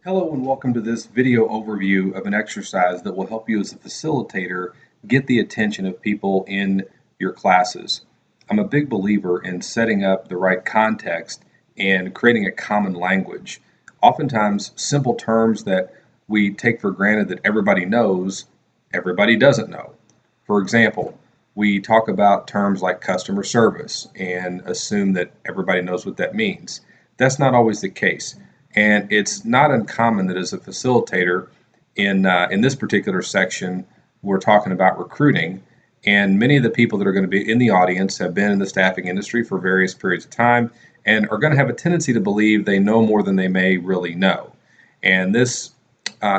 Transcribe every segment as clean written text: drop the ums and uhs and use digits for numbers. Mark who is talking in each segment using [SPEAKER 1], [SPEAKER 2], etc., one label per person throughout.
[SPEAKER 1] Hello and welcome to this video overview of an exercise that will help you as a facilitator get the attention of people in your classes. I'm a big believer in setting up the right context and creating a common language. Oftentimes, simple terms that we take for granted that everybody knows, everybody doesn't know. For example, we talk about terms like customer service and assume that everybody knows what that means. That's not always the case. And it's not uncommon that as a facilitator in this particular section, we're talking about recruiting. And many of the people that are going to be in the audience have been in the staffing industry for various periods of time and are going to have a tendency to believe they know more than they may really know. And this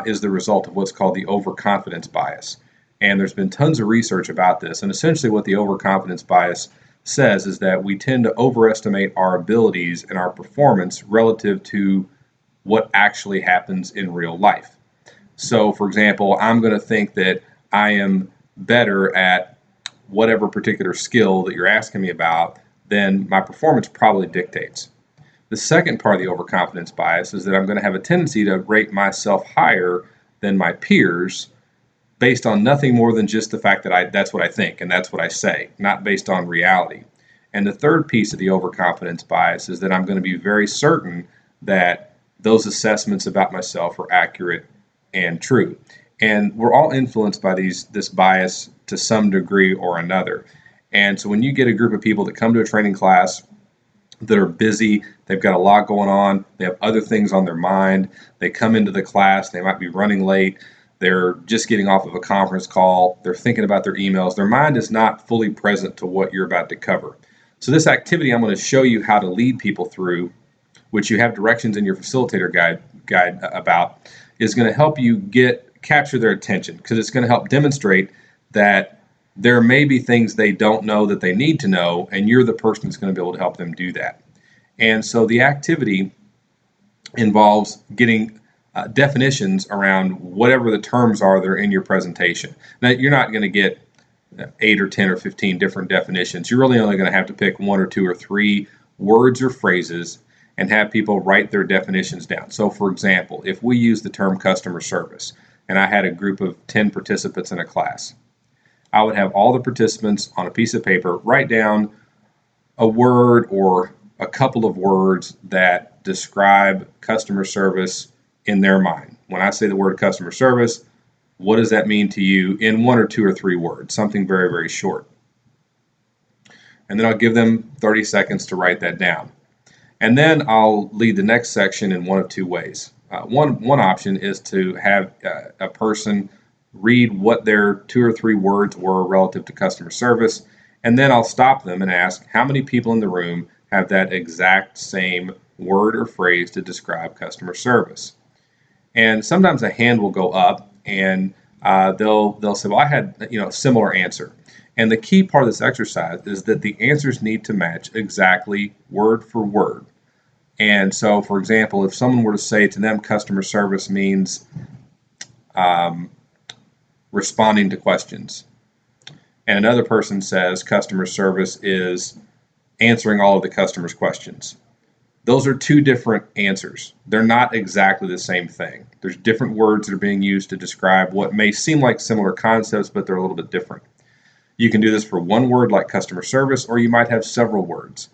[SPEAKER 1] is the result of what's called the overconfidence bias. And there's been tons of research about this. And essentially, what the overconfidence bias says is that we tend to overestimate our abilities and our performance relative to what actually happens in real life. So, for example, I'm going to think that I am better at whatever particular skill that you're asking me about than my performance probably dictates. The second part of the overconfidence bias is that I'm going to have a tendency to rate myself higher than my peers based on nothing more than just the fact that that's what I think and that's what I say, not based on reality. And the third piece of the overconfidence bias is that I'm going to be very certain that those assessments about myself are accurate and true. And we're all influenced by this bias to some degree or another. And so when you get a group of people that come to a training class that are busy, they've got a lot going on, they have other things on their mind, they come into the class, they might be running late, they're just getting off of a conference call, they're thinking about their emails, their mind is not fully present to what you're about to cover. So this activity I'm going to show you how to lead people through, which you have directions in your facilitator guide about, is going to help you capture their attention, because it's going to help demonstrate that there may be things they don't know that they need to know, and you're the person that's going to be able to help them do that. And so the activity involves getting definitions around whatever the terms are that are in your presentation. Now, you're not going to get 8 or 10 or 15 different definitions. You're really only going to have to pick 1 or 2 or 3 words or phrases and have people write their definitions down. So, for example, if we use the term customer service, and I had a group of 10 participants in a class, I would have all the participants on a piece of paper write down a word or a couple of words that describe customer service in their mind. When I say the word customer service, what does that mean to you in 1 or 2 or 3 words? Something very, very short. And then I'll give them 30 seconds to write that down. And then I'll lead the next section in one of 2 ways. One option is to have a person read what their 2 or 3 words were relative to customer service, and then I'll stop them and ask how many people in the room have that exact same word or phrase to describe customer service. And sometimes a hand will go up, and they'll say, well, I had a similar answer. And the key part of this exercise is that the answers need to match exactly word for word. And so, for example, if someone were to say to them customer service means responding to questions, and another person says customer service is answering all of the customer's questions, those are 2 different answers. They're not exactly the same thing. There's different words that are being used to describe what may seem like similar concepts, but they're a little bit different. You can do this for 1 word like customer service, or you might have several words.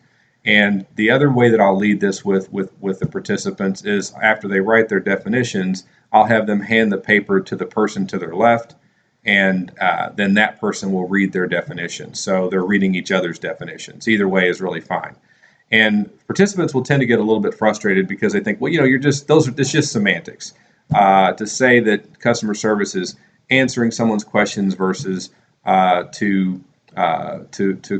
[SPEAKER 1] And the other way that I'll lead this with the participants is after they write their definitions, I'll have them hand the paper to the person to their left, and then that person will read their definition. So they're reading each other's definitions. Either way is really fine. And participants will tend to get a little bit frustrated because they think, well, it's just semantics. To say that customer service is answering someone's questions versus to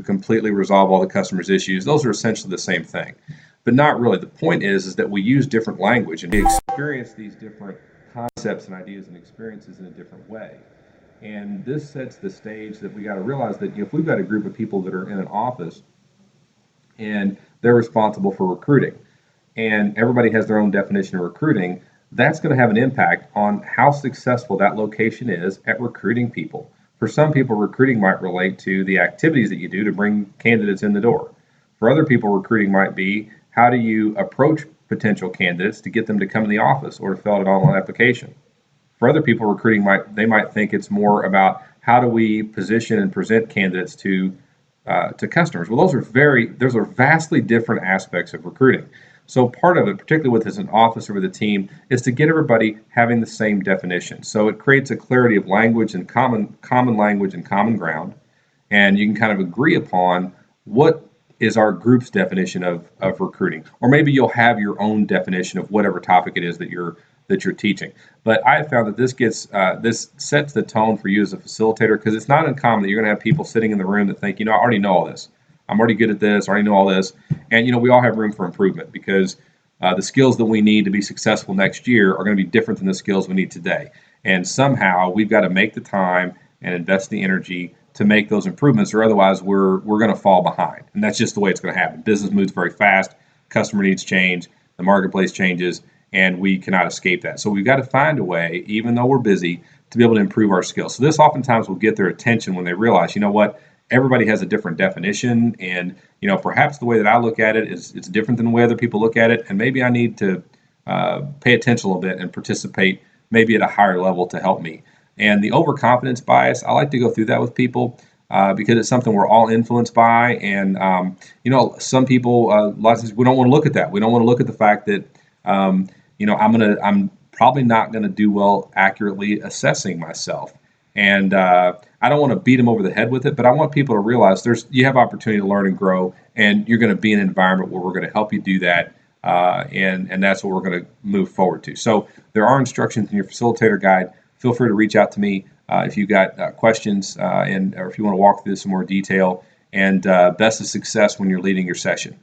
[SPEAKER 1] completely resolve all the customer's issues, those are essentially the same thing, but not really. The point is that we use different language and we experience these different concepts and ideas and experiences in a different way. And this sets the stage that we got to realize that if we've got a group of people that are in an office and they're responsible for recruiting, and everybody has their own definition of recruiting, that's going to have an impact on how successful that location is at recruiting people. For some people, recruiting might relate to the activities that you do to bring candidates in the door. For other people, recruiting might be how do you approach potential candidates to get them to come to the office or to fill out an online application. For other people, recruiting might think it's more about how do we position and present candidates to customers. Well, those are vastly different aspects of recruiting. So part of it, particularly with as an officer with a team, is to get everybody having the same definition. So it creates a clarity of language and common language and common ground, and you can kind of agree upon what is our group's definition of recruiting. Or maybe you'll have your own definition of whatever topic it is that you're teaching. But I have found that this sets the tone for you as a facilitator, because it's not uncommon that you're going to have people sitting in the room that think, I already know all this. I'm already good at this. I already know all this. And, we all have room for improvement, because the skills that we need to be successful next year are going to be different than the skills we need today. And somehow we've got to make the time and invest the energy to make those improvements, or otherwise we're going to fall behind. And that's just the way it's going to happen. Business moves very fast. Customer needs change. The marketplace changes, and we cannot escape that. So we've got to find a way, even though we're busy, to be able to improve our skills. So this oftentimes will get their attention when they realize, what, everybody has a different definition, and perhaps the way that I look at it is it's different than the way other people look at it, and maybe I need to pay attention a little bit and participate maybe at a higher level to help me. And the overconfidence bias, I like to go through that with people because it's something we're all influenced by. And some people, a lot of times, we don't want to look at that. We don't want to look at the fact that I'm probably not going to do well accurately assessing myself. And I don't want to beat them over the head with it, but I want people to realize you have opportunity to learn and grow, and you're going to be in an environment where we're going to help you do that. And that's what we're going to move forward to. So there are instructions in your facilitator guide. Feel free to reach out to me if you've got questions or if you want to walk through this in more detail. And best of success when you're leading your session.